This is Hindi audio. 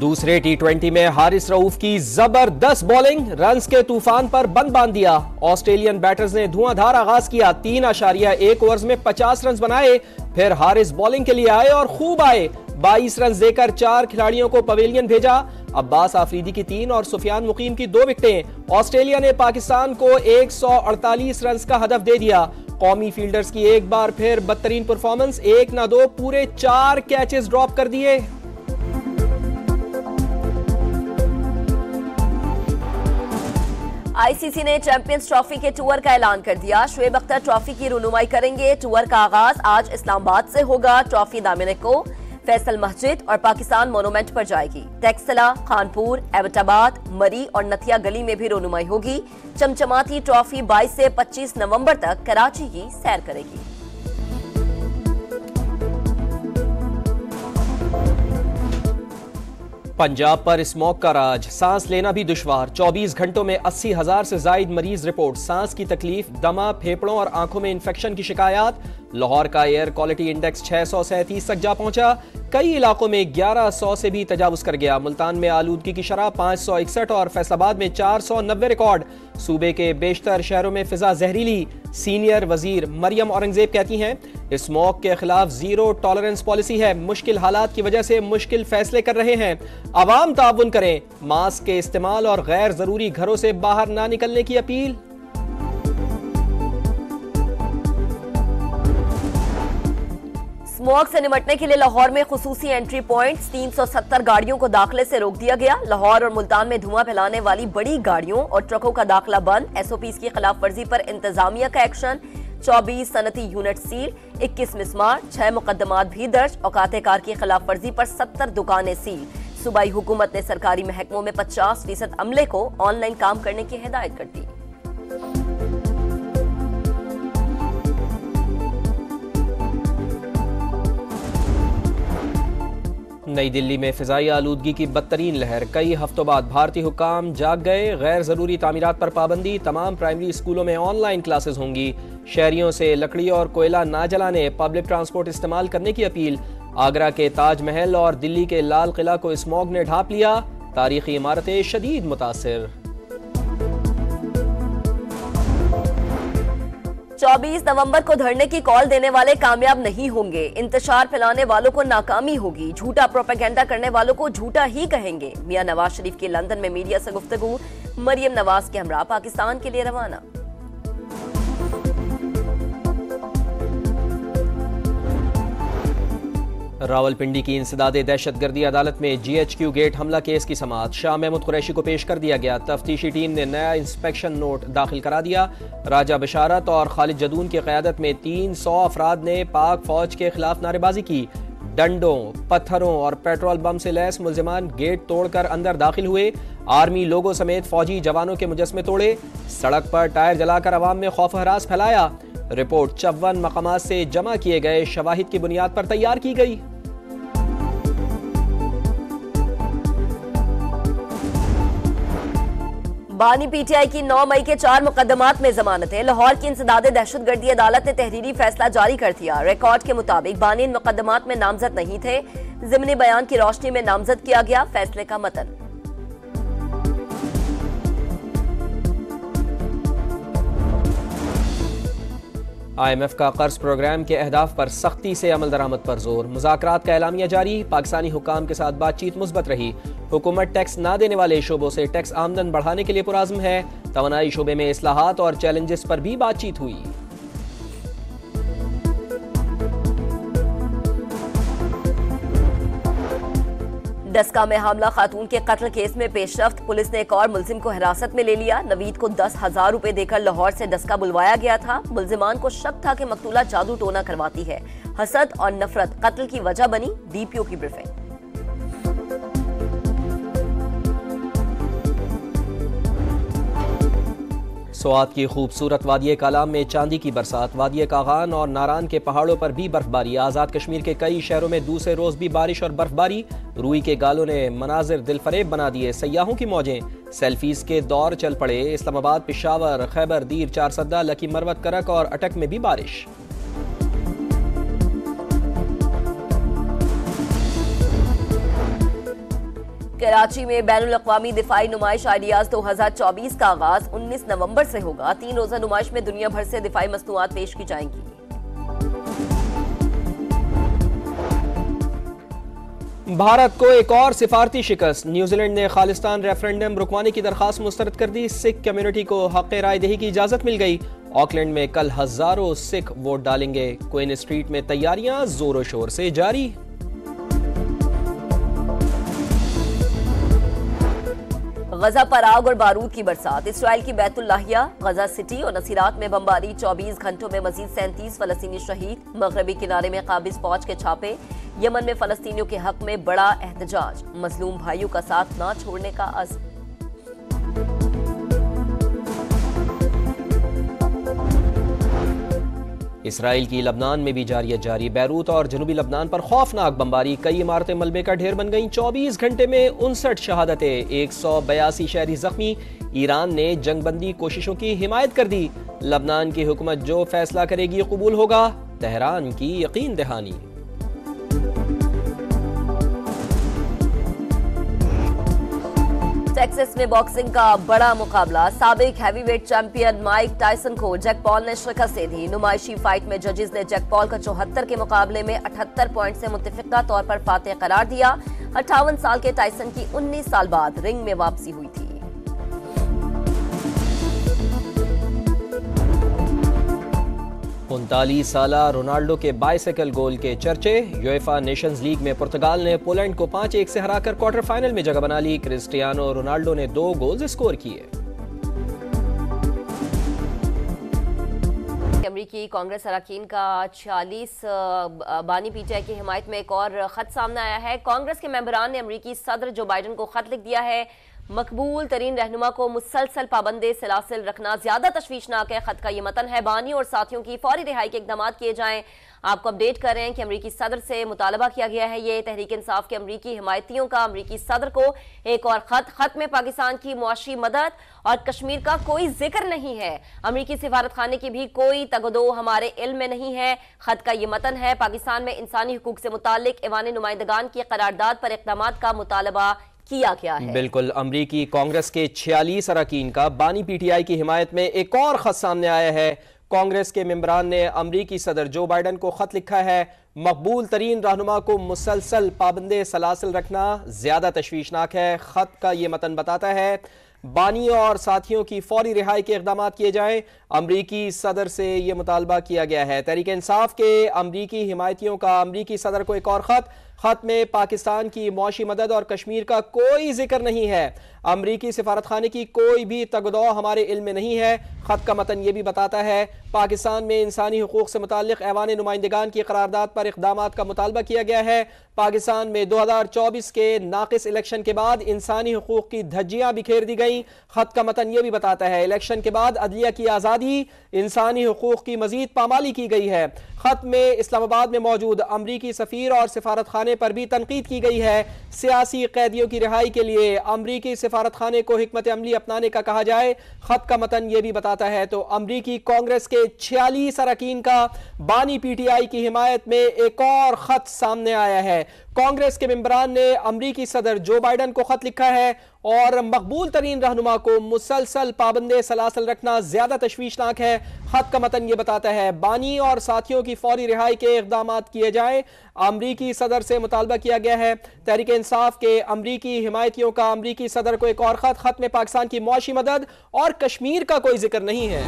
दूसरे टी20 में हारिस रऊफ की जबरदस्त बॉलिंग, रन्स के तूफान पर बंद बांध दिया। ऑस्ट्रेलियन बैटर्स ने धुआंधार आगाज किया, 3.1 ओवर्स में 50 रन बनाए। फिर हारिस बॉलिंग के लिए आए और खूब आए, 22 रन देकर 4 खिलाड़ियों को पवेलियन भेजा। अब्बास आफरीदी की 3 और सुफियान मुकीम की 2 विकेटें। ऑस्ट्रेलिया ने पाकिस्तान को 148 रन का हदफ दे दिया। कौमी फील्डर्स की एक बार फिर बदतरीन परफॉर्मेंस, 1 न 2 पूरे 4 कैचेस ड्रॉप कर दिए। आईसीसी ने चैंपियंस ट्रॉफी के टूर का ऐलान कर दिया। शुएब अख्तर ट्रॉफी की रुनुमाई करेंगे। टूर का आगाज आज इस्लामाबाद से होगा। ट्रॉफी दामिनिको, फैसल मस्जिद और पाकिस्तान मोनूमेंट पर जाएगी। टेक्सला, खानपुर, एबटाबाद, मरी और नथिया गली में भी रुनुमाई होगी। चमचमाती ट्रॉफी 22 से 25 नवंबर तक कराची की सैर करेगी। पंजाब पर स्मॉग का राज, सांस लेना भी दुश्वार। 24 घंटों में 80,000 से जायद मरीज रिपोर्ट। सांस की तकलीफ, दमा, फेफड़ों और आंखों में इंफेक्शन की शिकायत। लाहौर का एयर क्वालिटी इंडेक्स 637 तक जा पहुंचा। कई इलाकों में 1100 से भी तजावुज कर गया। मुल्तान में आलूदगी की शरह 561 और फैसलाबाद में 490 रिकॉर्ड। सूबे के बेशतर शहरों में फिजा जहरीली। सीनियर वजीर मरियम औरंगजेब कहती हैं स्मॉग के खिलाफ जीरो टॉलरेंस पॉलिसी है। मुश्किल हालात की वजह से मुश्किल फैसले कर रहे हैं। अवाम ताउन करें। मास्क के इस्तेमाल और गैर जरूरी घरों से बाहर ना निकलने की अपील। स्मॉग से निपटने के लिए लाहौर में खुसूसी एंट्री पॉइंट्स, 370 गाड़ियों को दाखिले से रोक दिया गया। लाहौर और मुल्तान में धुआं फैलाने वाली बड़ी गाड़ियों और ट्रकों का दाखिला बंद। एसओपीज की खिलाफ वर्जी पर इंतजामिया का एक्शन। 24 सनती यूनिट सील, 21 मिसमार, 6 मुकदमात भी दर्ज। औकाते कार की खिलाफ वर्जी पर 70 दुकानें सील। सूबाई हुकूमत ने सरकारी महकमों में 50% अमले को ऑनलाइन काम करने की हिदायत कर दी। नई दिल्ली में फिजाई आलूदगी की बदतरीन लहर, कई हफ्तों बाद भारतीय हुक्काम जाग गए। गैर जरूरी तामीरात पर पाबंदी, तमाम प्राइमरी स्कूलों में ऑनलाइन क्लासेस होंगी। शहरियों से लकड़ी और कोयला ना जलाने, पब्लिक ट्रांसपोर्ट इस्तेमाल करने की अपील। आगरा के ताजमहल और दिल्ली के लाल किला को स्मॉग ने ढांप लिया। तारीखी इमारतें शदीद मुतासिर। 24 नवंबर को धरने की कॉल देने वाले कामयाब नहीं होंगे। इंतशार फैलाने वालों को नाकामी होगी। झूठा प्रोपेगेंडा करने वालों को झूठा ही कहेंगे। मियां नवाज शरीफ की लंदन में मीडिया से गुफ्तगू। मरियम नवाज के हमरा पाकिस्तान के लिए रवाना। रावलपिंडी की इंसदादे दहशतगर्दी अदालत में GHQ गेट हमला केस की समाअत। शाह महमूद कुरैशी को पेश कर दिया गया। तफ्तीशी टीम ने नया इंस्पेक्शन नोट दाखिल करा दिया। राजा बशारत और खालिद जदून की क़यादत में 300 अफराद ने पाक फौज के खिलाफ नारेबाजी की। डंडों, पत्थरों और पेट्रोल बम से लैस मुल्जिमान गेट तोड़कर अंदर दाखिल हुए। आर्मी लोगों समेत फौजी जवानों के मुजस्मे तोड़े। सड़क पर टायर जलाकर अवाम में खौफ हरास फैलाया। रिपोर्ट 54 मकामात से जमा किए गए शवाहिद की बुनियाद पर तैयार की गई। बानी पीटीआई की 9 मई के 4 मुकदमात में जमानतें। लाहौर की इंसदादे दहशतगर्दी अदालत ने तहरीरी फैसला जारी कर दिया। रिकॉर्ड के मुताबिक बानी इन मुकदमात में नामजद नहीं थे। ज़िमनी बयान की रोशनी में नामजद किया गया। फैसले का मतन। IMF का कर्ज प्रोग्राम के अहदाफ पर सख्ती से अमल दरामद पर जोर। मुज़ाकरात का एलामिया जारी। पाकिस्तानी हुक्काम के साथ बातचीत मुस्बत रही। हुकूमत टैक्स ना देने वाले शोबों से टैक्स आमदन बढ़ाने के लिए पुराज़्म है। तवानाई शोबे में इस्लाहात और चैलेंजेस पर भी बातचीत हुई। डस्का में हमला खातून के कत्ल केस में पेशरफ्त। पुलिस ने एक और मुल्जिम को हिरासत में ले लिया। नवीद को 10,000 रुपए देकर लाहौर से डस्का बुलवाया गया था। मुल्जिमान को शक था कि मकतूला जादू टोना करवाती है। हसद और नफरत कत्ल की वजह बनी। DPO की ब्रीफिंग। स्वात की खूबसूरत वादिये कालाम में चांदी की बरसात। वादिये कागान और नारान के पहाड़ों पर भी बर्फबारी। आज़ाद कश्मीर के कई शहरों में दूसरे रोज भी बारिश और बर्फबारी। रूई के गालों ने मनाजिर दिलफरेब बना दिए। सयाहों की मौजें, सेल्फीज के दौर चल पड़े। इस्लामाबाद, पेशावर, खैबर, दीर, चारसद्दा, लकी मरवत, करक और अटक में भी बारिश। कराची में बैनुल अक़वामी दिफाई नुमाइश आइडियाज 2024 का आगाज 19 नवंबर से होगा। 3 रोजा नुमाइश में दुनिया भर से दिफाई मसनूआत पेश की जाएंगी। भारत को एक और सिफारती शिकस्त। न्यूजीलैंड ने खालिस्तान रेफरेंडम रुकवाने की दरखास्त मुस्तरद कर दी। सिख कम्युनिटी को हक राय दही की इजाजत मिल गई। ऑकलैंड में कल हजारों सिख वोट डालेंगे। क्वीन स्ट्रीट में तैयारियां जोरों शोर से जारी। गजा पर आग और बारूद की बरसात। इसराइल की बैतुल्लाहिया, गजा सिटी और नसीरात में बमबारी। 24 घंटों में मजीद 37 फलस्तीनी शहीद। मगरबी किनारे में काबिज फौज के छापे। यमन में फलस्तीनियों के हक में बड़ा एहतजाज। मजलूम भाइयों का साथ ना छोड़ने का अज़्म। इसराइल की लबनान में भी जारी जारी। बैरूत और जनूबी लबनान पर खौफनाक बमबारी। कई इमारतें मलबे का ढेर बन गईं। 24 घंटे में 59 शहादतें। 182 शहरी जख्मी। ईरान ने जंगबंदी कोशिशों की हिमायत कर दी। लबनान की हुकूमत जो फैसला करेगी कबूल होगा। तेहरान की यकीन दहानी। टेक्सास में बॉक्सिंग का बड़ा मुकाबला। साबिक हैवीवेट चैंपियन माइक टायसन को जैक पॉल ने शिकस्त दे दी। नुमाइशी फाइट में जजेस ने जैक पॉल का 74 के मुकाबले में 78 पॉइंट से मुत्तफिका तौर पर फातेह करार दिया। 58 साल के टायसन की 19 साल बाद रिंग में वापसी हुई थी। 39 साला रोनाल्डो के बाइसाइकिल गोल के चर्चे। यूएफा नेशंस लीग में पुर्तगाल ने पोलैंड को 5-1 से हराकर क्वार्टर फाइनल में जगह बना ली। क्रिस्टियानो रोनाल्डो ने 2 गोल्स स्कोर किए। अमरीकी कांग्रेस अरकान का 46 बानी पीटीआई की हिमायत में एक और खत सामने आया है। कांग्रेस के मेंबरान ने अमरीकी सदर जो बाइडन को खत लिख दिया है। मकबूल तरीन रहनुमा को मुसलसल पाबंदे सलासिल रखना ज्यादा तशवीशनाक है। खत का ये मतन है, बानी और साथियों की फौरी रिहाई के इकदाम किए जाएं। आपको अपडेट कर रहे हैं कि अमरीकी सदर से मुतालबा किया गया है। ये तहरीक इंसाफ के अमरीकी हिमायतियों का अमरीकी सदर को एक और खत में पाकिस्तान की मुआशी मदद और कश्मीर का कोई जिक्र नहीं है। अमरीकी सिफारत खाने की भी कोई तगदो हमारे इल्म में नहीं है। खत का ये मतन है, पाकिस्तान में इंसानी हुकूक से मुतालिक ऐवान नुमाइंदगान की करारदाद पर इक़दाम का मुतालबा किया गया है। बिल्कुल, अमरीकी कांग्रेस के 46 अरकान का बानी पीटीआई की हिमायत में एक और खत सामने आया है। कांग्रेस के मेंबरान ने अमरीकी सदर जो बाइडन को खत लिखा है। मकबूल तरीन रहनुमा को मुसलसल पाबंदे सलासिल रखना ज्यादा तशवीशनाक है। खत का ये मतन बताता है, बानी और साथियों की फौरी रिहाई के इक़दाम किए जाएं। अमरीकी सदर से यह मुतालबा किया गया है। तहरीक इंसाफ के अमरीकी हिमायतियों का अमरीकी सदर को एक और खत में पाकिस्तान की मुआशी मदद और कश्मीर का कोई जिक्र नहीं है। अमरीकी सिफारत खाने की कोई भी तगदो हमारे इल्म में नहीं है। खत का मतन यह भी बताता है, पाकिस्तान में इंसानी हुकूक से मुताल्लिक ऐवान नुमाइंदगान की करारदाद पर इक़दाम का मुतालबा किया गया है। पाकिस्तान में 2024 के नाकिस इलेक्शन के बाद इंसानी हुकूक की धज्जियां बिखेर दी गई। खत का मतन यह भी बताता है, इलेक्शन के बाद अदलिया की आज़ादी, इंसानी हुकूक की मजीद पामाली की गई है। खत में इस्लामाबाद में मौजूद अमरीकी सफीर और सिफारत खाने पर भी तनकीद की गई है। सियासी कैदियों की रिहाई के लिए अमरीकी सिफारत खाने को हिकमत अमली अपनाने का कहा जाए। खत का मतन यह भी बताता है, तो अमरीकी कांग्रेस के 46 अरकान का बानी पीटीआई की हिमायत में एक और खत सामने आया है। कांग्रेस के मेंबरान ने अमरीकी सदर जो बाइडन को खत लिखा है और मकबूल तरीन रहनुमा को मुसलसल पाबंदे सलासल रखना ज्यादा तशवीशनाक है। खत का मतन यह बताता है, बानी और साथियों की फौरी रिहाई के इक़दाम किए जाएं। अमरीकी सदर से मुतालबा किया गया है। तहरीक इंसाफ के अमरीकी हिमायतियों का अमरीकी सदर को एक और खत में पाकिस्तान की मुआशी मदद और कश्मीर का कोई जिक्र नहीं है।